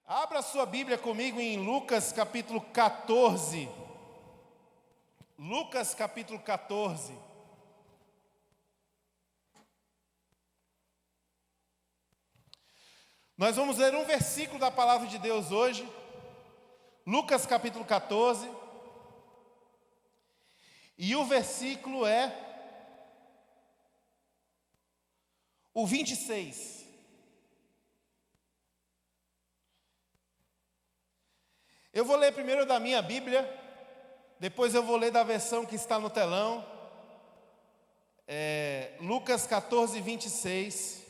Abra sua Bíblia comigo em Lucas capítulo 14. Lucas capítulo 14. Nós vamos ler um versículo da palavra de Deus hoje. Lucas capítulo 14. E o versículo é o 26. Eu vou ler primeiro da minha Bíblia, depois eu vou ler da versão que está no telão. Lucas 14, 26.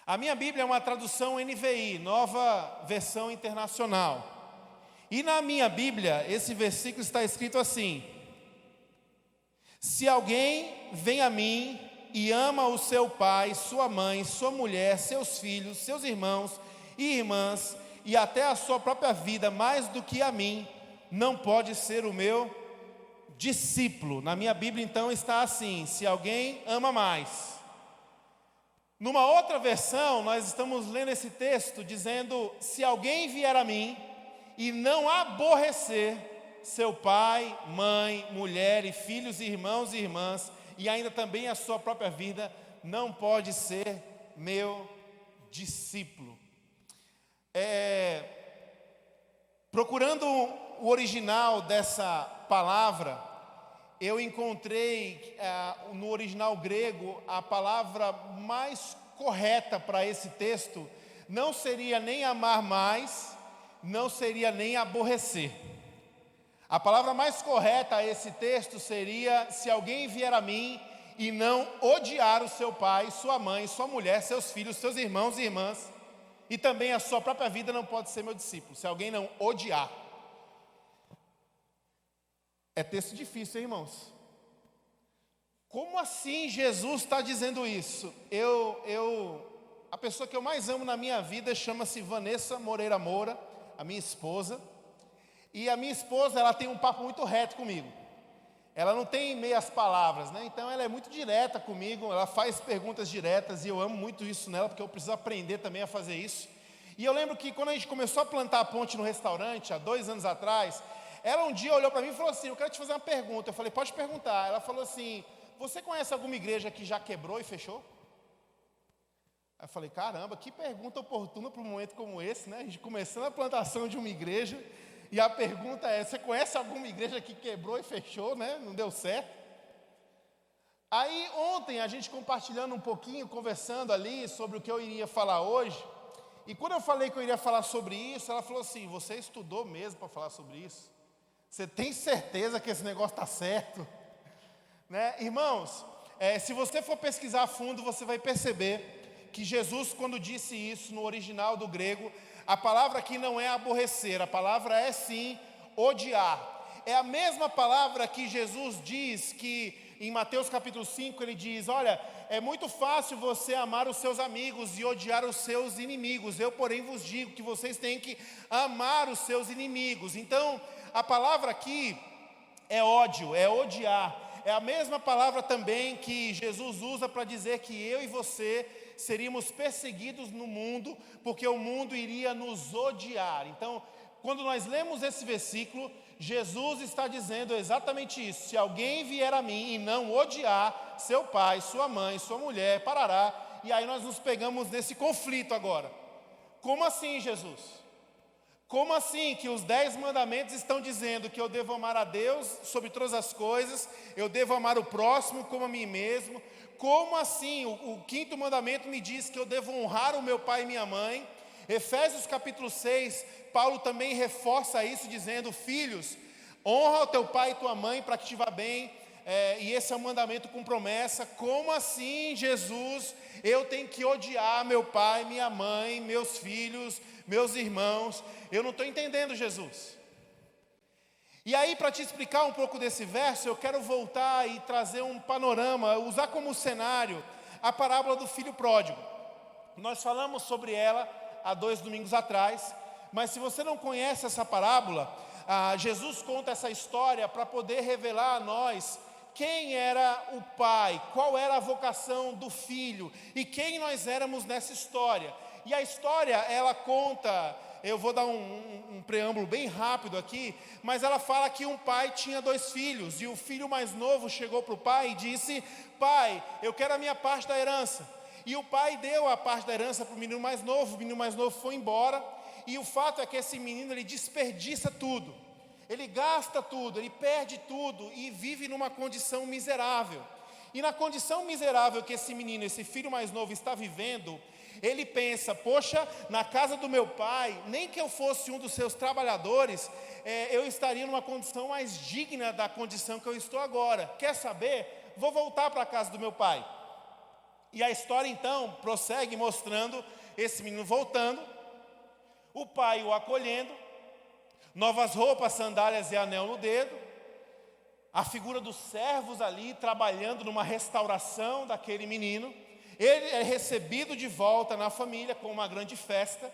A minha Bíblia é uma tradução NVI, Nova Versão Internacional. E na minha Bíblia, esse versículo está escrito assim: se alguém vem a mim e ama o seu pai, sua mãe, sua mulher, seus filhos, seus irmãos e irmãs, e até a sua própria vida, mais do que a mim, não pode ser o meu discípulo. Na minha Bíblia então está assim: se alguém ama mais. Numa outra versão, nós estamos lendo esse texto dizendo: se alguém vier a mim e não aborrecer seu pai, mãe, mulher e filhos, irmãos e irmãs, e ainda também a sua própria vida, não pode ser meu discípulo. Procurando o original dessa palavra, eu encontrei no original grego a palavra mais correta para esse texto. Não seria nem amar mais, não seria nem aborrecer. A palavra mais correta a esse texto seria: se alguém vier a mim e não odiar o seu pai, sua mãe, sua mulher, seus filhos, seus irmãos e irmãs, e também a sua própria vida, não pode ser meu discípulo. Se alguém não odiar. É texto difícil, hein, irmãos? Como assim Jesus está dizendo isso? A pessoa que eu mais amo na minha vida chama-se Vanessa Moreira Moura, a minha esposa. E a minha esposa, ela tem um papo muito reto comigo. Ela não tem meias palavras, né? Então ela é muito direta comigo, ela faz perguntas diretas, e eu amo muito isso nela, porque eu preciso aprender também a fazer isso. E eu lembro que quando a gente começou a plantar a ponte no restaurante, há 2 anos atrás, ela um dia olhou para mim e falou assim: eu quero te fazer uma pergunta. Eu falei: pode perguntar. Ela falou assim: você conhece alguma igreja que já quebrou e fechou? Aí eu falei: caramba, que pergunta oportuna para um momento como esse, né? A gente começando a plantação de uma igreja, e a pergunta é: você conhece alguma igreja que quebrou e fechou, né? Não deu certo? Aí ontem a gente compartilhando um pouquinho, conversando ali sobre o que eu iria falar hoje, e quando eu falei que eu iria falar sobre isso, ela falou assim: você estudou mesmo para falar sobre isso? Você tem certeza que esse negócio está certo? Né? Irmãos, se você for pesquisar a fundo, você vai perceber que Jesus, quando disse isso no original do grego, a palavra aqui não é aborrecer, a palavra é sim odiar. É a mesma palavra que Jesus diz que em Mateus capítulo 5, ele diz: olha, é muito fácil você amar os seus amigos e odiar os seus inimigos. Eu, porém, vos digo que vocês têm que amar os seus inimigos. Então, a palavra aqui é ódio, é odiar. É a mesma palavra também que Jesus usa para dizer que eu e você seríamos perseguidos no mundo, porque o mundo iria nos odiar. Então, quando nós lemos esse versículo, Jesus está dizendo exatamente isso: se alguém vier a mim e não odiar seu pai, sua mãe, sua mulher, parará. E aí nós nos pegamos nesse conflito agora. Como assim, Jesus? Como assim que os 10 mandamentos estão dizendo que eu devo amar a Deus sobre todas as coisas, eu devo amar o próximo como a mim mesmo? Como assim o 5º mandamento me diz que eu devo honrar o meu pai e minha mãe? Efésios capítulo 6, Paulo também reforça isso dizendo: filhos, honra o teu pai e tua mãe para que te vá bem. E esse é um mandamento com promessa. Como assim, Jesus, eu tenho que odiar meu pai, minha mãe, meus filhos, meus irmãos? Eu não estou entendendo, Jesus. E aí, para te explicar um pouco desse verso, eu quero voltar e trazer um panorama, usar como cenário a parábola do filho pródigo. Nós falamos sobre ela há 2 domingos atrás, mas se você não conhece essa parábola, Jesus conta essa história para poder revelar a nós quem era o pai, qual era a vocação do filho e quem nós éramos nessa história. E a história, ela conta, eu vou dar um preâmbulo bem rápido aqui, mas ela fala que um pai tinha 2 filhos, e o filho mais novo chegou para o pai e disse: pai, eu quero a minha parte da herança. E o pai deu a parte da herança para o menino mais novo foi embora, e o fato é que esse menino, ele desperdiça tudo, ele gasta tudo, ele perde tudo, e vive numa condição miserável. E na condição miserável que esse menino, esse filho mais novo está vivendo, ele pensa: poxa, na casa do meu pai, nem que eu fosse um dos seus trabalhadores, eu estaria numa condição mais digna da condição que eu estou agora. Quer saber? Vou voltar para a casa do meu pai. E a história então prossegue mostrando esse menino voltando, o pai o acolhendo, novas roupas, sandálias e anel no dedo, a figura dos servos ali trabalhando numa restauração daquele menino. Ele é recebido de volta na família com uma grande festa.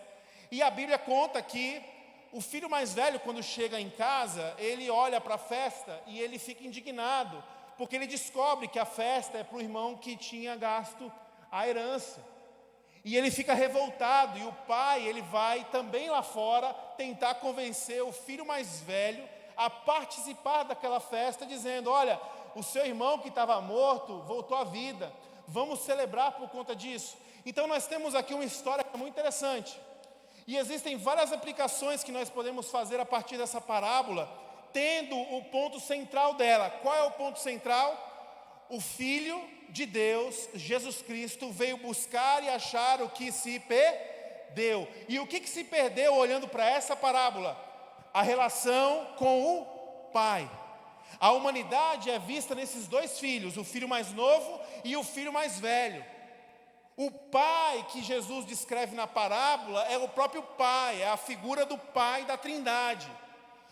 E a Bíblia conta que o filho mais velho, quando chega em casa, ele olha para a festa e ele fica indignado, porque ele descobre que a festa é para o irmão que tinha gasto a herança. E ele fica revoltado, e o pai, ele vai também lá fora tentar convencer o filho mais velho a participar daquela festa, dizendo: olha, o seu irmão que estava morto voltou à vida, vamos celebrar por conta disso. Então nós temos aqui uma história muito interessante, e existem várias aplicações que nós podemos fazer a partir dessa parábola, tendo o ponto central dela. Qual é o ponto central? O Filho de Deus, Jesus Cristo, veio buscar e achar o que se perdeu. E o que se perdeu olhando para essa parábola? A relação com o Pai. A humanidade é vista nesses 2 filhos, o filho mais novo e o filho mais velho. O Pai que Jesus descreve na parábola é o próprio Pai, é a figura do Pai da Trindade.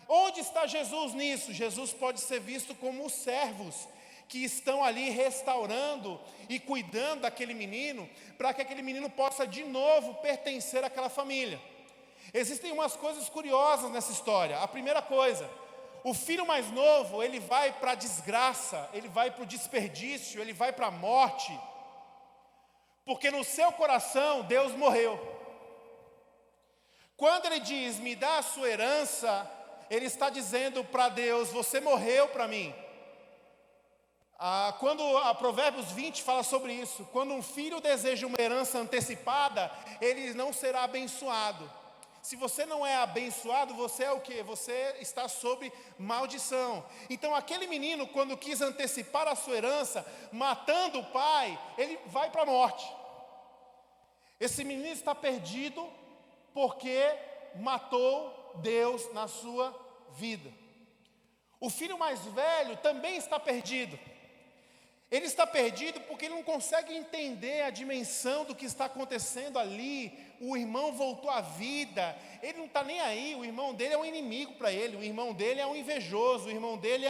Onde está Jesus nisso? Jesus pode ser visto como os servos que estão ali restaurando e cuidando daquele menino, para que aquele menino possa de novo pertencer àquela família. Existem umas coisas curiosas nessa história. A primeira coisa: o filho mais novo, ele vai para a desgraça, ele vai para o desperdício, ele vai para a morte, porque no seu coração Deus morreu. Quando ele diz: me dá a sua herança, ele está dizendo para Deus: você morreu para mim. Quando a Provérbios 20 fala sobre isso, quando um filho deseja uma herança antecipada, ele não será abençoado. Se você não é abençoado, você é o quê? Você está sob maldição. Então aquele menino, quando quis antecipar a sua herança, matando o pai, ele vai para a morte. Esse menino está perdido porque matou Deus na sua vida. O filho mais velho também está perdido. Ele está perdido porque ele não consegue entender a dimensão do que está acontecendo ali. O irmão voltou à vida, ele não está nem aí. O irmão dele é um inimigo para ele, o irmão dele é um invejoso, o irmão dele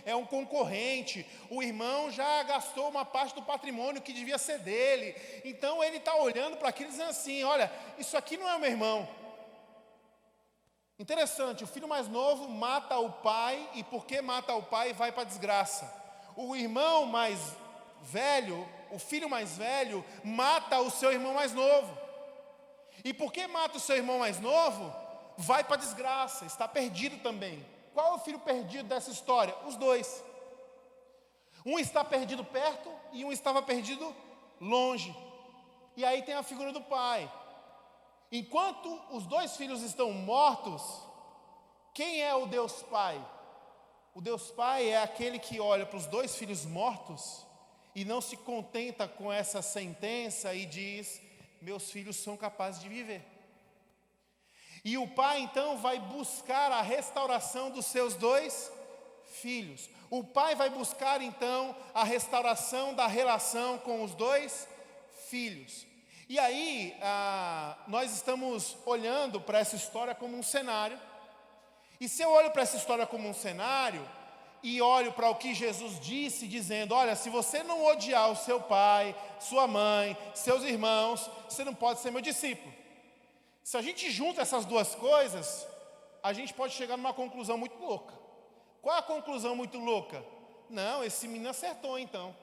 é um concorrente. O irmão já gastou uma parte do patrimônio que devia ser dele. Então ele está olhando para aquilo e dizendo assim: olha, isso aqui não é o meu irmão. Interessante, o filho mais novo mata o pai, e porque mata o pai vai para a desgraça. O irmão mais velho, o filho mais velho, mata o seu irmão mais novo. E porque mata o seu irmão mais novo, vai para a desgraça, está perdido também. Qual é o filho perdido dessa história? Os 2. Um está perdido perto e um estava perdido longe. E aí tem a figura do pai. Enquanto os 2 filhos estão mortos, quem é o Deus Pai? O Deus Pai é aquele que olha para os 2 filhos mortos e não se contenta com essa sentença e diz: meus filhos são capazes de viver. E o pai então vai buscar a restauração dos seus 2 filhos. O pai vai buscar então a restauração da relação com os 2 filhos. E aí nós estamos olhando para essa história como um cenário. E se eu olho para essa história como um cenário, e olho para o que Jesus disse, dizendo: olha, se você não odiar o seu pai, sua mãe, seus irmãos, você não pode ser meu discípulo. Se a gente junta essas 2 coisas, a gente pode chegar numa conclusão muito louca. Qual é a conclusão muito louca? Não, esse menino acertou então.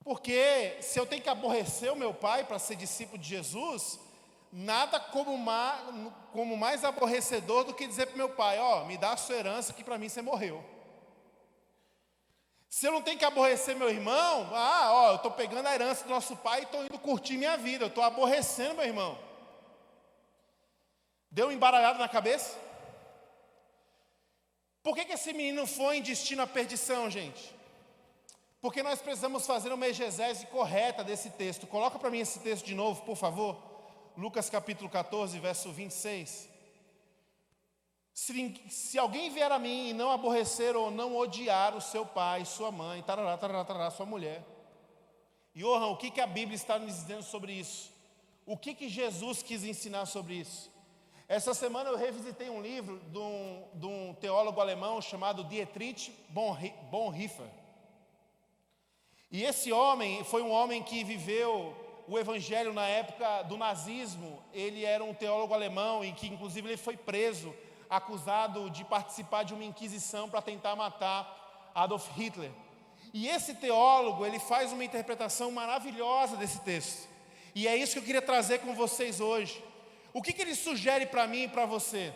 Porque se eu tenho que aborrecer o meu pai para ser discípulo de Jesus, nada como mais aborrecedor do que dizer para o meu pai, me dá a sua herança que para mim você morreu. Se eu não tenho que aborrecer meu irmão, eu estou pegando a herança do nosso pai e estou indo curtir minha vida, eu estou aborrecendo meu irmão. Deu um embaralhado na cabeça? Por que esse menino foi em destino à perdição, gente? Porque nós precisamos fazer uma exegese correta desse texto. Coloca para mim esse texto de novo, por favor. Lucas capítulo 14, verso 26. Se alguém vier a mim e não aborrecer ou não odiar o seu pai, sua mãe, tarará, tarará, tarará, sua mulher. Johan, o que a Bíblia está nos dizendo sobre isso? O que Jesus quis ensinar sobre isso? Essa semana eu revisitei um livro de um teólogo alemão chamado Dietrich Bonhoeffer. E esse homem foi um homem que viveu o evangelho na época do nazismo. Ele era um teólogo alemão e que inclusive ele foi preso, acusado de participar de uma inquisição para tentar matar Adolf Hitler. E esse teólogo, ele faz uma interpretação maravilhosa desse texto. E é isso que eu queria trazer com vocês hoje. O que ele sugere para mim e para você?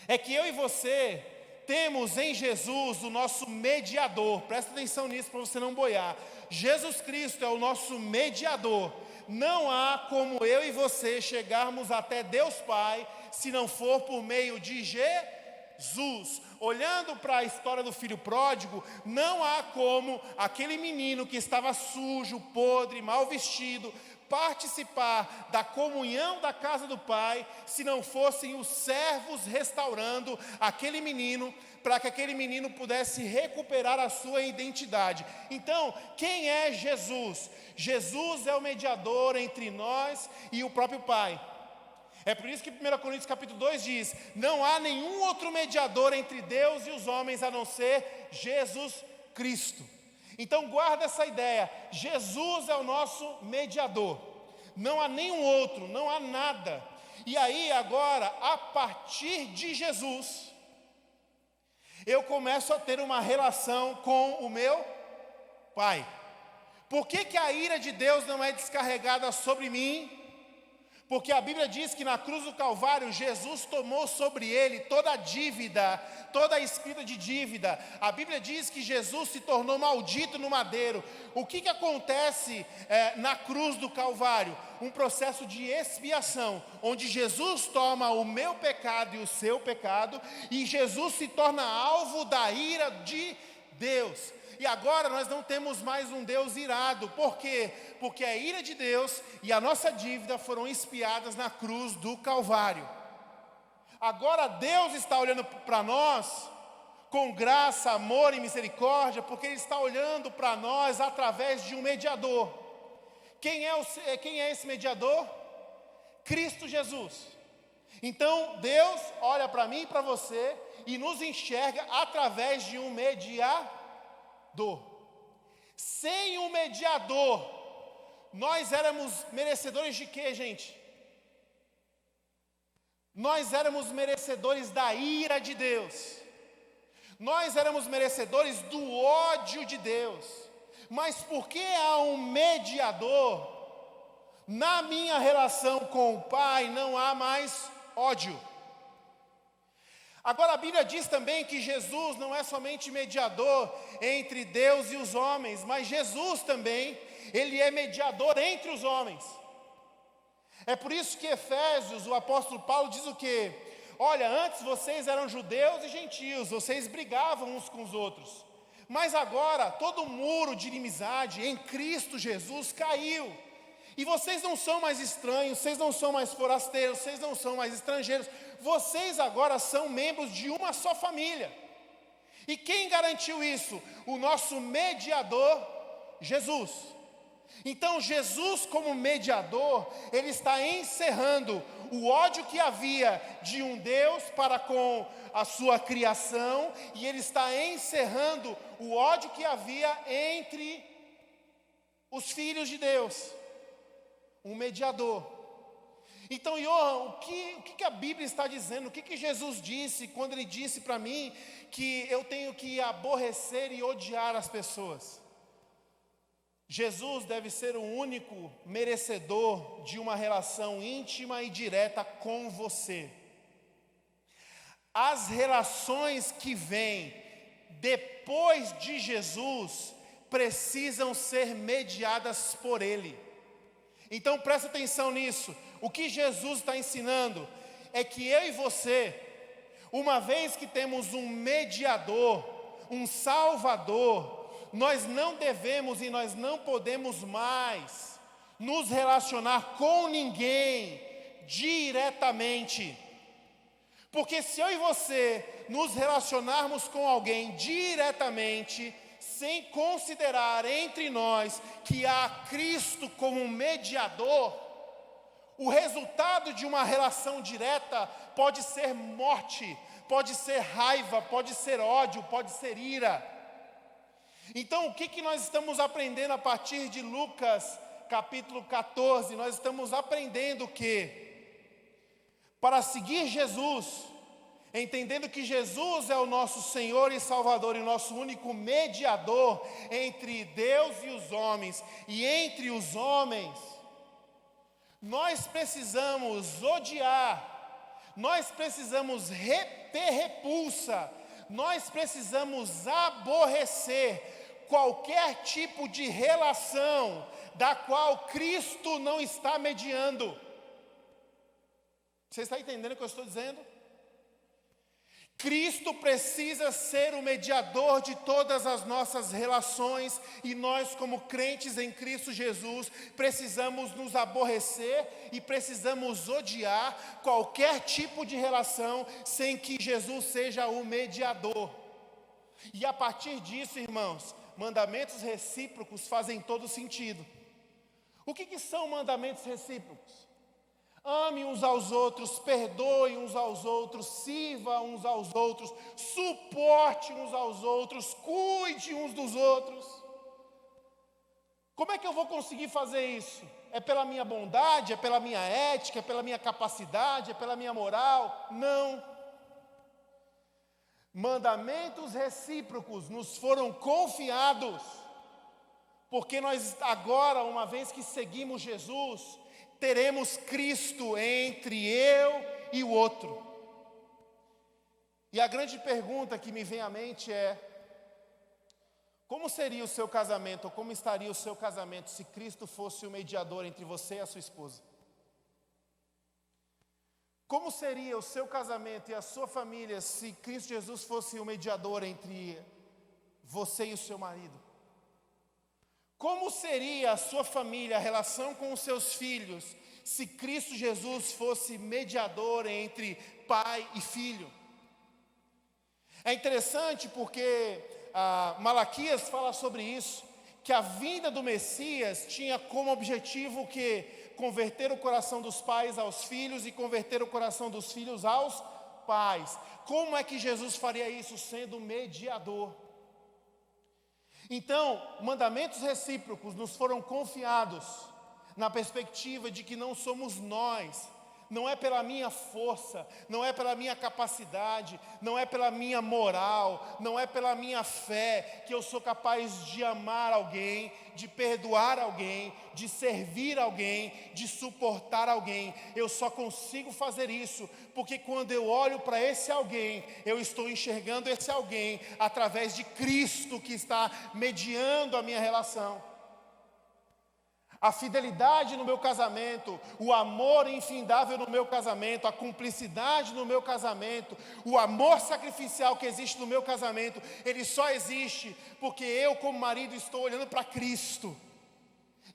É que eu e você temos em Jesus o nosso mediador. Presta atenção nisso para você não boiar. Jesus Cristo é o nosso mediador. Não há como eu e você chegarmos até Deus Pai se não for por meio de Jesus. Olhando para a história do filho pródigo, não há como aquele menino que estava sujo, podre, mal vestido, participar da comunhão da casa do Pai, se não fossem os servos restaurando aquele menino, para que aquele menino pudesse recuperar a sua identidade. Então, quem é Jesus? Jesus é o mediador entre nós e o próprio Pai. É por isso que 1 Coríntios capítulo 2 diz: não há nenhum outro mediador entre Deus e os homens a não ser Jesus Cristo. Então guarda essa ideia, Jesus é o nosso mediador, não há nenhum outro, não há nada. E aí agora, a partir de Jesus, eu começo a ter uma relação com o meu Pai. Por que a ira de Deus não é descarregada sobre mim? Porque a Bíblia diz que na cruz do Calvário, Jesus tomou sobre ele toda a dívida, toda a escrita de dívida. A Bíblia diz que Jesus se tornou maldito no madeiro. O que acontece na cruz do Calvário? Um processo de expiação, onde Jesus toma o meu pecado e o seu pecado, e Jesus se torna alvo da ira de Deus. E agora nós não temos mais um Deus irado. Por quê? Porque a ira de Deus e a nossa dívida foram expiadas na cruz do Calvário. Agora Deus está olhando para nós com graça, amor e misericórdia, porque Ele está olhando para nós através de um mediador. Quem é esse mediador? Cristo Jesus. Então Deus olha para mim e para você e nos enxerga através de um mediador. Sem um mediador, nós éramos merecedores de quê, gente? Nós éramos merecedores da ira de Deus. Nós éramos merecedores do ódio de Deus. Mas porque há um mediador, na minha relação com o Pai não há mais ódio. Agora a Bíblia diz também que Jesus não é somente mediador entre Deus e os homens, mas Jesus também, Ele é mediador entre os homens. É por isso que Efésios, o apóstolo Paulo diz o quê? Olha, antes vocês eram judeus e gentios, vocês brigavam uns com os outros. Mas agora todo muro de inimizade em Cristo Jesus caiu. E vocês não são mais estranhos, vocês não são mais forasteiros, vocês não são mais estrangeiros. Vocês agora são membros de uma só família. E quem garantiu isso? O nosso mediador, Jesus. Então Jesus, como mediador, Ele está encerrando o ódio que havia de um Deus para com a sua criação, e Ele está encerrando o ódio que havia entre os filhos de Deus. Um mediador. Então, Johan, o que a Bíblia está dizendo? O que Jesus disse quando Ele disse para mim que eu tenho que aborrecer e odiar as pessoas? Jesus deve ser o único merecedor de uma relação íntima e direta com você. As relações que vêm depois de Jesus precisam ser mediadas por Ele. Então presta atenção nisso. O que Jesus está ensinando é que eu e você, uma vez que temos um mediador, um salvador, nós não devemos e nós não podemos mais nos relacionar com ninguém diretamente. Porque se eu e você nos relacionarmos com alguém diretamente, sem considerar entre nós que há Cristo como um mediador, o resultado de uma relação direta pode ser morte, pode ser raiva, pode ser ódio, pode ser ira. Então, o que nós estamos aprendendo a partir de Lucas capítulo 14? Nós estamos aprendendo que, para seguir Jesus, entendendo que Jesus é o nosso Senhor e Salvador e nosso único mediador entre Deus e os homens, e entre os homens, nós precisamos odiar, nós precisamos ter repulsa, nós precisamos aborrecer qualquer tipo de relação da qual Cristo não está mediando. Você está entendendo o que eu estou dizendo? Cristo precisa ser o mediador de todas as nossas relações, e nós, como crentes em Cristo Jesus, precisamos nos aborrecer e precisamos odiar qualquer tipo de relação sem que Jesus seja o mediador. E a partir disso, irmãos, mandamentos recíprocos fazem todo sentido. O que são mandamentos recíprocos? Ame uns aos outros, perdoe uns aos outros, sirva uns aos outros, suporte uns aos outros, cuide uns dos outros. Como é que eu vou conseguir fazer isso? É pela minha bondade, é pela minha ética, é pela minha capacidade, é pela minha moral? Não. Mandamentos recíprocos nos foram confiados, porque nós agora, uma vez que seguimos Jesus, teremos Cristo entre eu e o outro. E a grande pergunta que me vem à mente é: como seria o seu casamento, ou como estaria o seu casamento se Cristo fosse o mediador entre você e a sua esposa? Como seria o seu casamento e a sua família se Cristo Jesus fosse o mediador entre você e o seu marido? Como seria a sua família, a relação com os seus filhos, se Cristo Jesus fosse mediador entre pai e filho? É interessante porque Malaquias fala sobre isso, que a vinda do Messias tinha como objetivo que converter o coração dos pais aos filhos e converter o coração dos filhos aos pais. Como é que Jesus faria isso sendo mediador? Então, mandamentos recíprocos nos foram confiados na perspectiva de que não somos nós, não é pela minha força, não é pela minha capacidade, não é pela minha moral, não é pela minha fé que eu sou capaz de amar alguém, de perdoar alguém, de servir alguém, de suportar alguém. Eu só consigo fazer isso porque quando eu olho para esse alguém, eu estou enxergando esse alguém através de Cristo que está mediando a minha relação. A fidelidade no meu casamento, o amor infindável no meu casamento, a cumplicidade no meu casamento, o amor sacrificial que existe no meu casamento, ele só existe porque eu, como marido, estou olhando para Cristo.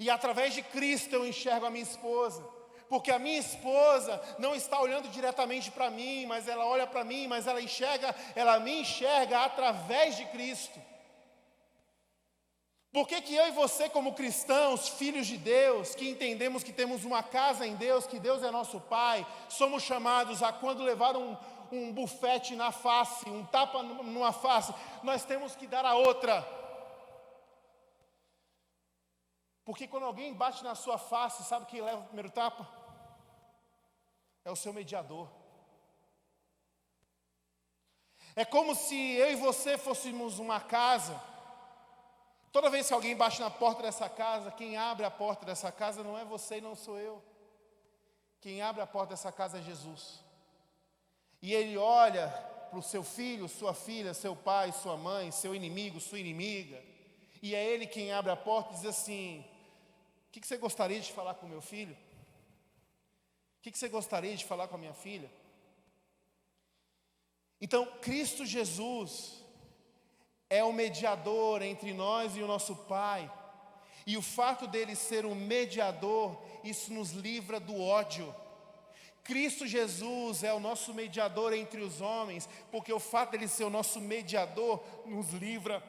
E através de Cristo eu enxergo a minha esposa. Porque a minha esposa não está olhando diretamente para mim, mas ela olha para mim, mas ela me enxerga através de Cristo. Por que eu e você, como cristãos, filhos de Deus, que entendemos que temos uma casa em Deus, que Deus é nosso Pai, somos chamados a, quando levar um bufete na face, um tapa numa face, nós temos que dar a outra? Porque quando alguém bate na sua face, sabe quem leva o primeiro tapa? é o seu mediador. É como se eu e você fôssemos uma casa. Toda vez que alguém bate na porta dessa casa, quem abre a porta dessa casa não é você e não sou eu. Quem abre a porta dessa casa é Jesus. E Ele olha para o seu filho, sua filha, seu pai, sua mãe, seu inimigo, sua inimiga. E é Ele quem abre a porta e diz assim: o que você gostaria de falar com o meu filho? O que você gostaria de falar com a minha filha? Então, Cristo Jesus é o mediador entre nós e o nosso Pai. E o fato dele ser um mediador, isso nos livra do ódio. Cristo Jesus é o nosso mediador entre os homens, porque o fato dele ser o nosso mediador nos livra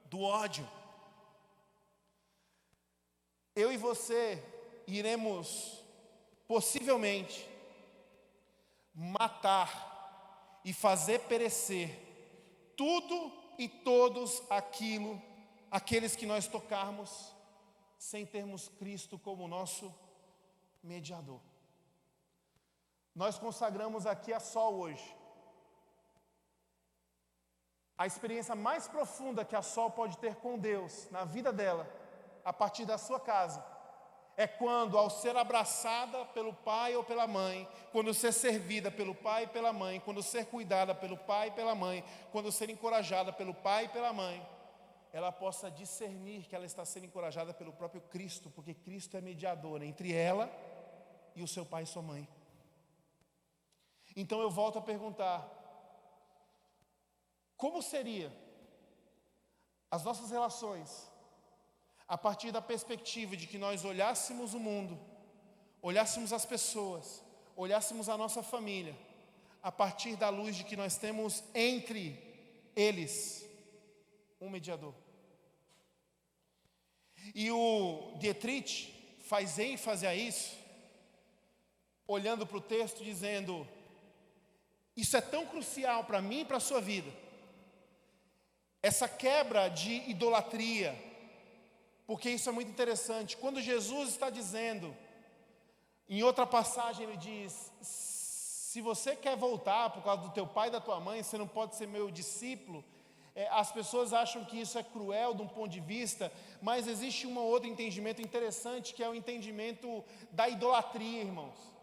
do ódio. Eu e você iremos, possivelmente, matar e fazer perecer tudo e todos aqueles que nós tocarmos, sem termos Cristo como nosso mediador. Nós consagramos aqui a Sol hoje. A experiência mais profunda que a Sol pode ter com Deus, na vida dela, a partir da sua casa, é quando, ao ser abraçada pelo pai ou pela mãe, quando ser servida pelo pai e pela mãe, quando ser cuidada pelo pai e pela mãe, quando ser encorajada pelo pai e pela mãe, ela possa discernir que ela está sendo encorajada pelo próprio Cristo, porque Cristo é mediador entre ela e o seu pai e sua mãe. Então eu volto a perguntar: como seria as nossas relações a partir da perspectiva de que nós olhássemos o mundo, olhássemos as pessoas, olhássemos a nossa família, a partir da luz de que nós temos entre eles um mediador? E o Dietrich faz ênfase a isso, olhando para o texto, dizendo: isso é tão crucial para mim e para a sua vida, essa quebra de idolatria, porque isso é muito interessante. Quando Jesus está dizendo, em outra passagem ele diz: se você quer voltar por causa do teu pai e da tua mãe, você não pode ser meu discípulo. As pessoas acham que isso é cruel de um ponto de vista, mas existe um outro entendimento interessante, que é o entendimento da idolatria, irmãos.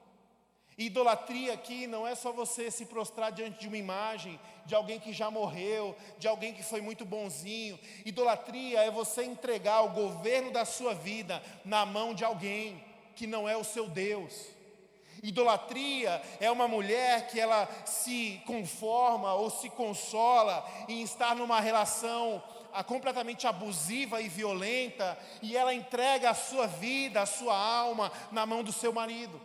Idolatria aqui não é só você se prostrar diante de uma imagem, de alguém que já morreu, de alguém que foi muito bonzinho. Idolatria é você entregar o governo da sua vida na mão de alguém que não é o seu Deus. Idolatria é uma mulher que ela se conforma ou se consola em estar numa relação completamente abusiva e violenta, e ela entrega a sua vida, a sua alma na mão do seu marido.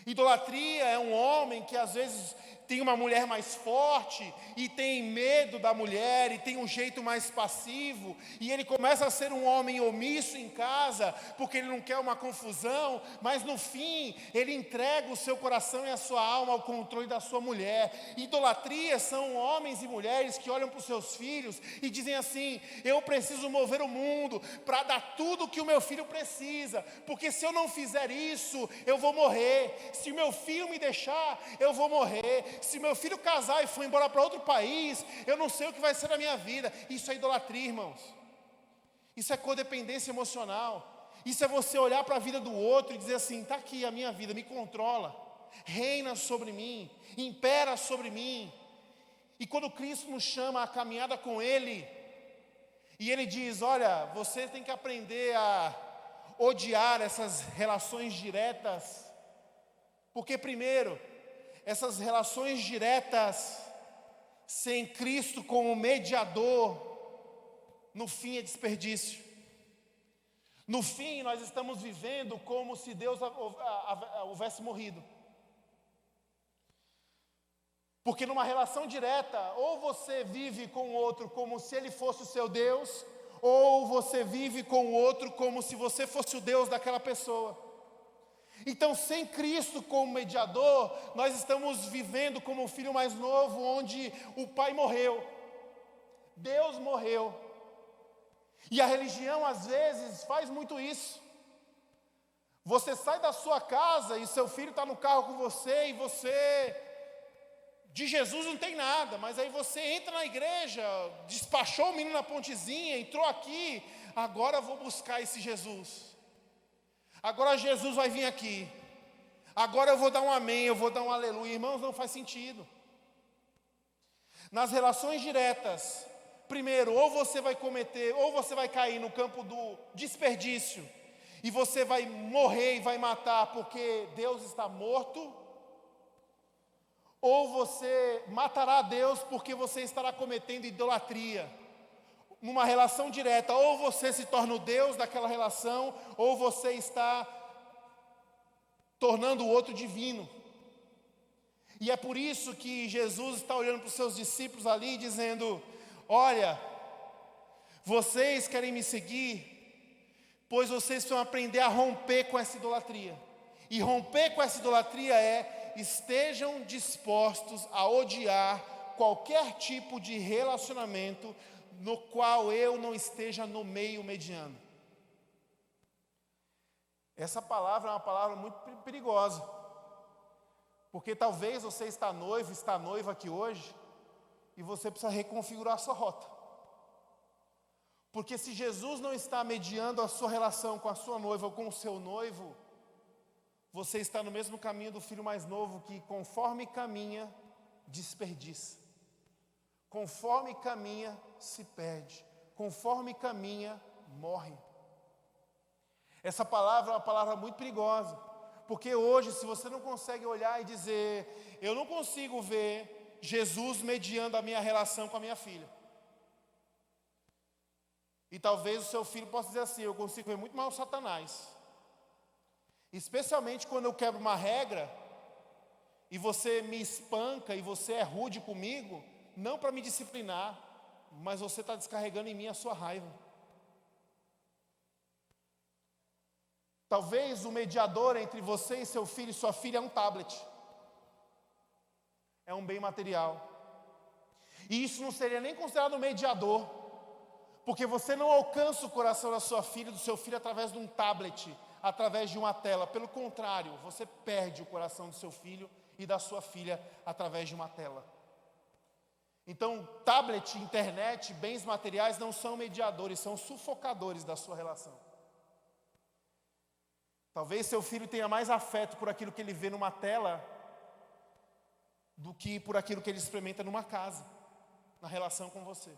Idolatria é um homem que às vezes tem uma mulher mais forte e tem medo da mulher e tem um jeito mais passivo, e ele começa a ser um homem omisso em casa porque ele não quer uma confusão, mas no fim ele entrega o seu coração e a sua alma ao controle da sua mulher. Idolatria são homens e mulheres que olham para os seus filhos e dizem assim: eu preciso mover o mundo para dar tudo o que o meu filho precisa, porque se eu não fizer isso eu vou morrer, se o meu filho me deixar eu vou morrer, se meu filho casar e for embora para outro país, eu não sei o que vai ser da minha vida. Isso é idolatria, irmãos. Isso é codependência emocional. Isso é você olhar para a vida do outro e dizer assim: está aqui a minha vida, me controla, reina sobre mim, impera sobre mim. E quando Cristo nos chama a caminhada com Ele, e Ele diz: olha, você tem que aprender a odiar essas relações diretas, porque primeiro, essas relações diretas, sem Cristo como mediador, no fim é desperdício. No fim, nós estamos vivendo como se Deus houvesse morrido. Porque numa relação direta, ou você vive com o outro como se ele fosse o seu Deus, ou você vive com o outro como se você fosse o Deus daquela pessoa. Então, sem Cristo como mediador, nós estamos vivendo como o filho mais novo, onde o pai morreu, Deus morreu. E a religião às vezes faz muito isso. Você sai da sua casa e seu filho está no carro com você e você, de Jesus não tem nada, mas aí você entra na igreja, despachou o menino na pontezinha, entrou aqui, agora eu vou buscar esse Jesus. Agora Jesus vai vir aqui. Agora eu vou dar um amém, eu vou dar um aleluia. Irmãos, não faz sentido. Nas relações diretas, primeiro, ou você vai cometer, ou você vai cair no campo do desperdício, e você vai morrer e vai matar porque Deus está morto, ou você matará a Deus porque você estará cometendo idolatria. Numa relação direta, ou você se torna o Deus daquela relação, ou você está tornando o outro divino. E é por isso que Jesus está olhando para os seus discípulos ali e dizendo: olha, vocês querem me seguir, pois vocês precisam aprender a romper com essa idolatria. E romper com essa idolatria estejam dispostos a odiar qualquer tipo de relacionamento no qual eu não esteja no meio mediando. Essa palavra é uma palavra muito perigosa, porque talvez você está noivo, está noiva aqui hoje, e você precisa reconfigurar a sua rota. Porque se Jesus não está mediando a sua relação com a sua noiva ou com o seu noivo, você está no mesmo caminho do filho mais novo que, conforme caminha, desperdiça. Conforme caminha, se perde. Conforme caminha, morre. Essa palavra é uma palavra muito perigosa, porque hoje, se você não consegue olhar e dizer: eu não consigo ver Jesus mediando a minha relação com a minha filha. E talvez o seu filho possa dizer assim: eu consigo ver muito mal o Satanás. Especialmente quando eu quebro uma regra, e você me espanca, e você é rude comigo, não para me disciplinar, mas você está descarregando em mim a sua raiva. Talvez o mediador entre você e seu filho e sua filha é um tablet. É um bem material. E isso não seria nem considerado mediador, porque você não alcança o coração da sua filha e do seu filho através de um tablet, através de uma tela. Pelo contrário, você perde o coração do seu filho e da sua filha através de uma tela. Então, tablet, internet, bens materiais não são mediadores, são sufocadores da sua relação. Talvez seu filho tenha mais afeto por aquilo que ele vê numa tela do que por aquilo que ele experimenta numa casa, na relação com você.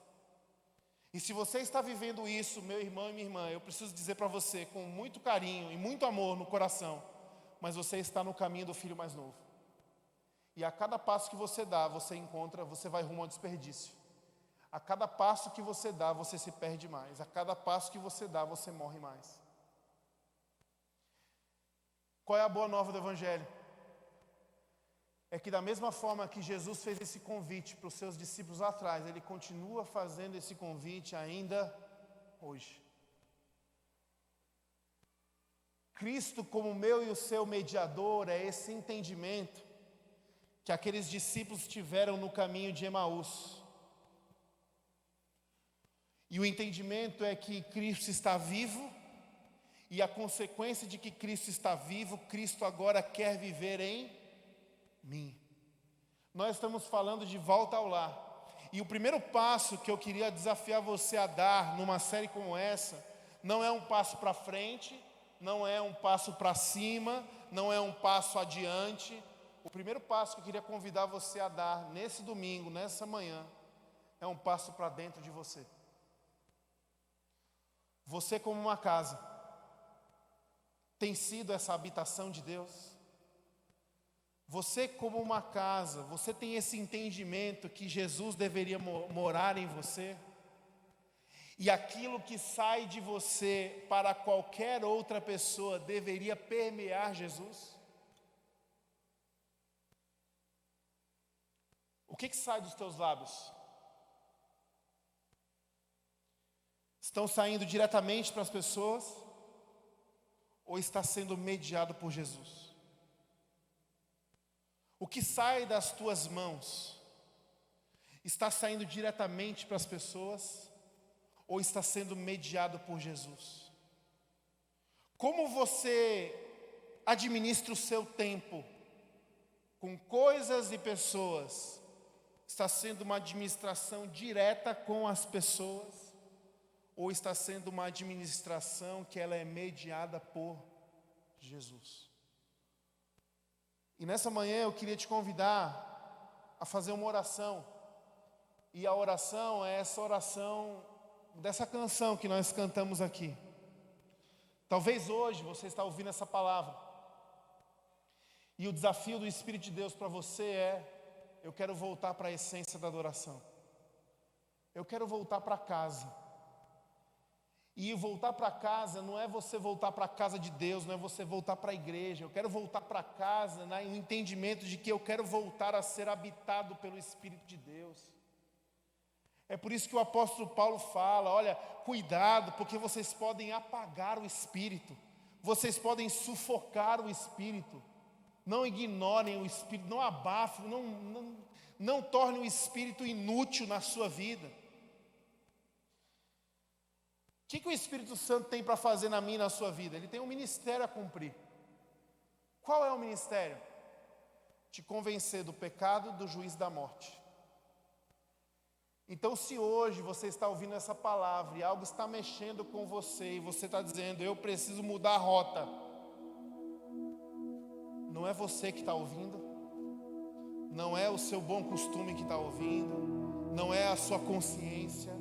E se você está vivendo isso, meu irmão e minha irmã, eu preciso dizer para você com muito carinho e muito amor no coração, mas você está no caminho do filho mais novo. E a cada passo que você dá, você vai rumo ao desperdício. A cada passo que você dá, você se perde mais. A cada passo que você dá, você morre mais. Qual é a boa nova do Evangelho? É que da mesma forma que Jesus fez esse convite para os seus discípulos lá atrás, Ele continua fazendo esse convite ainda hoje. Cristo como meu e o seu mediador é esse entendimento que aqueles discípulos tiveram no caminho de Emaús. E o entendimento é que Cristo está vivo, e a consequência de que Cristo está vivo, Cristo agora quer viver em mim. Nós estamos falando de volta ao lar. E o primeiro passo que eu queria desafiar você a dar numa série como essa, não é um passo para frente, não é um passo para cima, não é um passo adiante. O primeiro passo que eu queria convidar você a dar nesse domingo, nessa manhã, é um passo para dentro de você. Você como uma casa, tem sido essa habitação de Deus? Você como uma casa, você tem esse entendimento que Jesus deveria morar em você? E aquilo que sai de você para qualquer outra pessoa deveria permear Jesus? O que sai dos teus lábios? Estão saindo diretamente para as pessoas? Ou está sendo mediado por Jesus? O que sai das tuas mãos está saindo diretamente para as pessoas ou está sendo mediado por Jesus? Como você administra o seu tempo com coisas e pessoas, está sendo uma administração direta com as pessoas, ou está sendo uma administração que ela é mediada por Jesus? E nessa manhã eu queria te convidar a fazer uma oração. E a oração é essa oração dessa canção que nós cantamos aqui. Talvez hoje você está ouvindo essa palavra e o desafio do Espírito de Deus para você é: eu quero voltar para a essência da adoração. Eu quero voltar para casa. E voltar para casa não é você voltar para a casa de Deus, não é você voltar para a igreja. Eu quero voltar para casa no entendimento de que eu quero voltar a ser habitado pelo Espírito de Deus. É por isso que o apóstolo Paulo fala: olha, cuidado, porque vocês podem apagar o Espírito, vocês podem sufocar o Espírito. Não ignorem o Espírito, não abafem, não tornem o Espírito inútil na sua vida. O que o Espírito Santo tem para fazer na minha e na sua vida? Ele tem um ministério a cumprir. Qual é o ministério? Te convencer do pecado, do juízo da morte. Então, se hoje você está ouvindo essa palavra e algo está mexendo com você e você está dizendo: eu preciso mudar a rota, não é você que está ouvindo, não é o seu bom costume que está ouvindo, não é a sua consciência.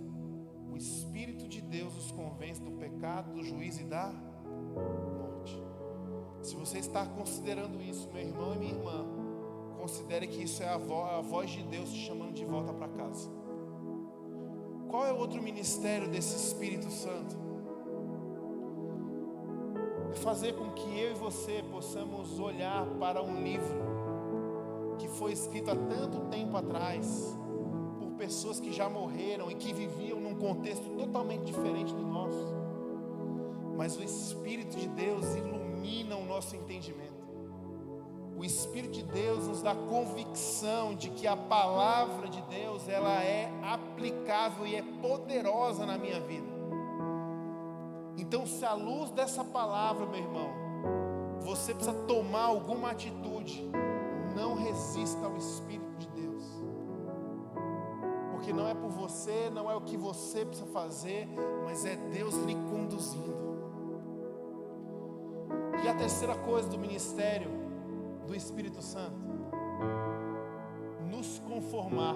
O Espírito de Deus os convence do pecado, do juízo e da morte. Se você está considerando isso, meu irmão e minha irmã, considere que isso é a voz de Deus te chamando de volta para casa. Qual é o outro ministério desse Espírito Santo? É fazer com que eu e você possamos olhar para um livro que foi escrito há tanto tempo atrás, por pessoas que já morreram e que viviam num contexto totalmente diferente do nosso. Mas o Espírito de Deus ilumina o nosso entendimento. O Espírito de Deus nos dá convicção de que a palavra de Deus, ela é aplicável e é poderosa na minha vida. Então, se à luz dessa palavra, meu irmão, você precisa tomar alguma atitude, não resista ao Espírito de Deus. Porque não é por você, não é o que você precisa fazer, mas é Deus lhe conduzindo. E a terceira coisa do ministério do Espírito Santo: nos conformar,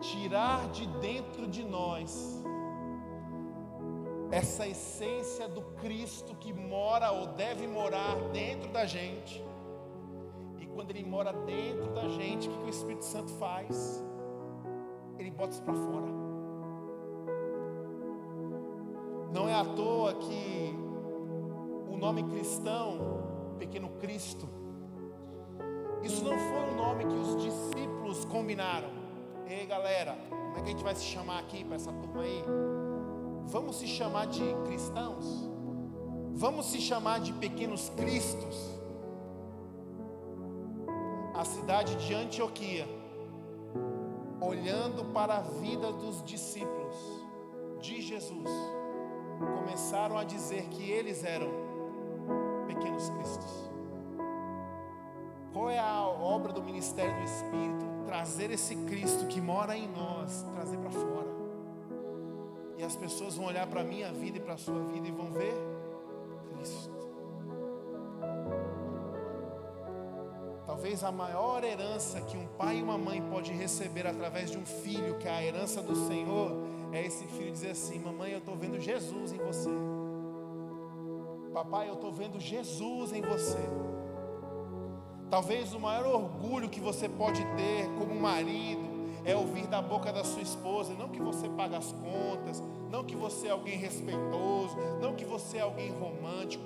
tirar de dentro de nós essa essência do Cristo que mora ou deve morar dentro da gente. E quando Ele mora dentro da gente, o que o Espírito Santo faz? Ele bota isso para fora. Não é à toa que o nome cristão, Pequeno Cristo, isso não foi um nome que os discípulos combinaram. Ei galera, como é que a gente vai se chamar aqui para essa turma aí? Vamos se chamar de cristãos? Vamos se chamar de pequenos cristos? A cidade de Antioquia, olhando para a vida dos discípulos de Jesus, começaram a dizer que eles eram pequenos cristos. Qual é a obra do ministério do Espírito? Trazer esse Cristo que mora em nós, trazer para fora. E as pessoas vão olhar para a minha vida e para a sua vida e vão ver Cristo. Talvez a maior herança que um pai e uma mãe pode receber através de um filho, que é a herança do Senhor, é esse filho dizer assim: mamãe, eu estou vendo Jesus em você. Papai, eu estou vendo Jesus em você. Talvez o maior orgulho que você pode ter como marido é ouvir da boca da sua esposa, não que você paga as contas, não que você é alguém respeitoso, não que você é alguém romântico.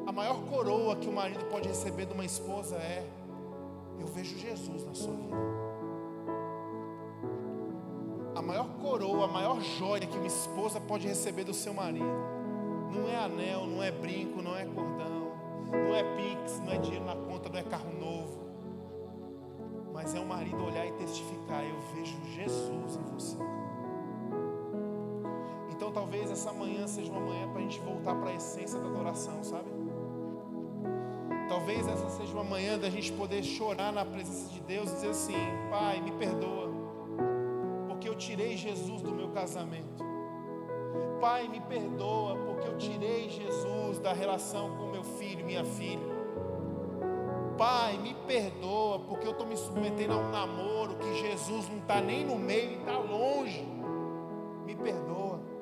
A maior coroa que o marido pode receber de uma esposa é: eu vejo Jesus na sua vida. A maior coroa, a maior joia que uma esposa pode receber do seu marido não é anel, não é brinco, não é cordão, não é pix, não é dinheiro na conta, não é carro novo, mas é o marido olhar e testificar: eu vejo Jesus em você. Então talvez essa manhã seja uma manhã para a gente voltar para a essência da adoração, sabe? talvez essa seja uma manhã da gente poder chorar na presença de Deus e dizer assim: Pai, me perdoa, porque eu tirei Jesus do meu casamento. Pai, me perdoa, porque eu tirei Jesus da relação com meu filho e minha filha. Pai, me perdoa, porque eu estou me submetendo a um namoro que Jesus não está nem no meio e está longe. Me perdoa.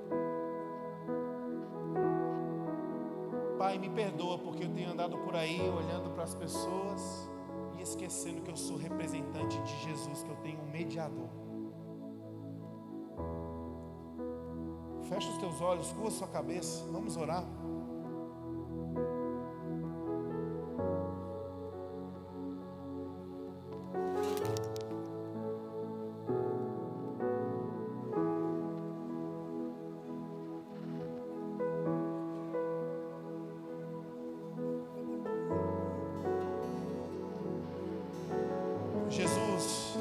Pai, me perdoa, porque eu tenho andado por aí olhando para as pessoas e esquecendo que eu sou representante de Jesus, que eu tenho um mediador. Fecha os teus olhos, curva a sua cabeça, vamos orar. Jesus,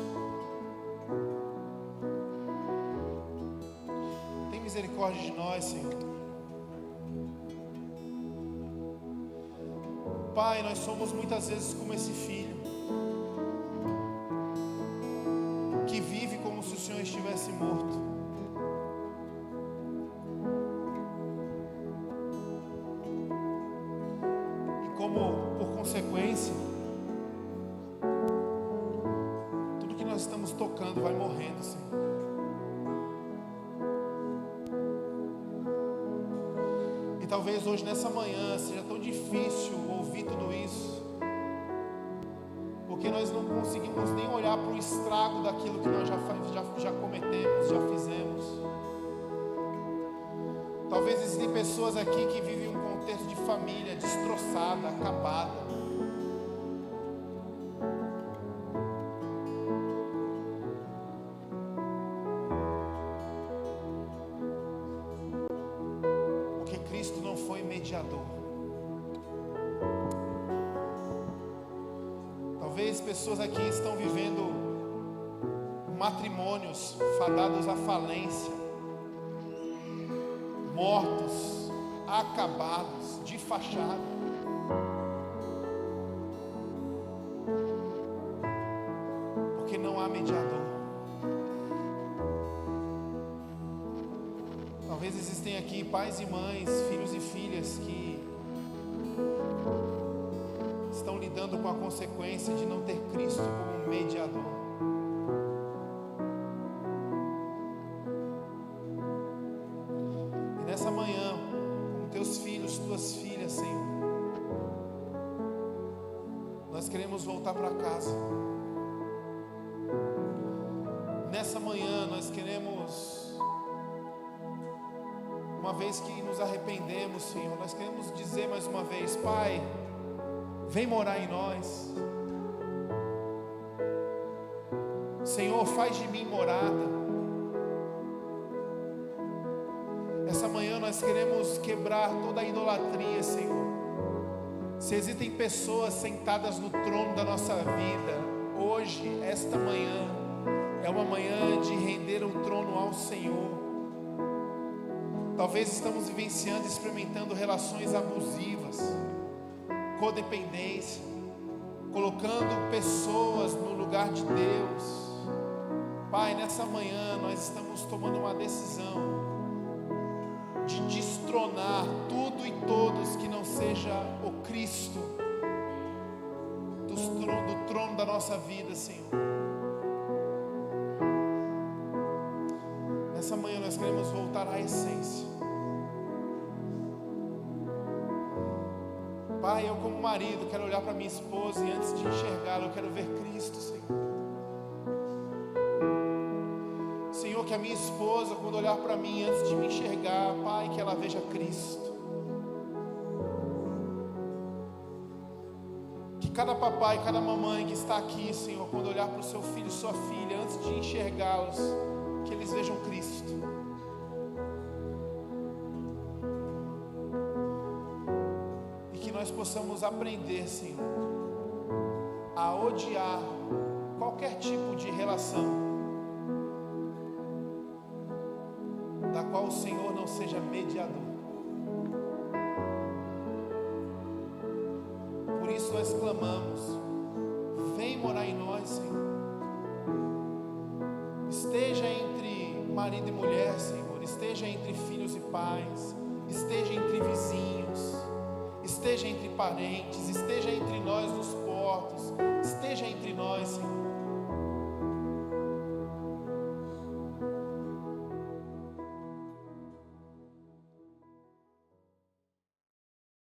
tem misericórdia de nós, Senhor. Pai, nós somos muitas vezes como esse filho que vive como se o Senhor estivesse morto. E como, por consequência, estamos tocando vai morrendo, Senhor. E talvez hoje nessa manhã seja tão difícil ouvir tudo isso, porque nós não conseguimos nem olhar para o estrago daquilo que nós já cometemos, já fizemos. Talvez existem pessoas aqui que vivem um contexto de família destroçada, acabada. Mediador. Talvez pessoas aqui estão vivendo matrimônios fadados à falência, mortos, acabados, de fachada. Porque não há mediador. Talvez existem aqui pais e mães, filhos e filhas que estão lidando com a consequência de não ter Cristo como mediador. E nessa manhã, com teus filhos, tuas filhas, Senhor, nós queremos voltar para casa. Nessa manhã nós queremos, uma vez que nos arrependemos, Senhor, nós queremos dizer mais uma vez: Pai, vem morar em nós. Senhor, faz de mim morada. Essa manhã nós queremos quebrar toda a idolatria, Senhor. Se existem pessoas sentadas no trono da nossa vida, hoje, esta manhã, é uma manhã de render o trono ao Senhor. Talvez estamos vivenciando, experimentando relações abusivas, codependência, colocando pessoas no lugar de Deus. Pai, nessa manhã nós estamos tomando uma decisão de destronar tudo e todos que não seja o Cristo do trono da nossa vida, Senhor. Nessa manhã nós queremos voltar à essência. Pai, eu como marido quero olhar para minha esposa e antes de enxergá-la eu quero ver Cristo, Senhor. Senhor, que a minha esposa, quando olhar para mim antes de me enxergar, Pai, que ela veja Cristo. Que cada papai, cada mamãe que está aqui, Senhor, quando olhar para o seu filho e sua filha, antes de enxergá-los, que eles vejam Cristo. E que nós possamos aprender, Senhor, a odiar qualquer tipo de relação da qual o Senhor não seja mediador. Por Por isso nós clamamos: vem morar em nós, Senhor. Esteja entre marido e mulher, Senhor. Esteja entre filhos e pais. Esteja entre vizinhos. Esteja entre parentes. Esteja entre nós nos portos.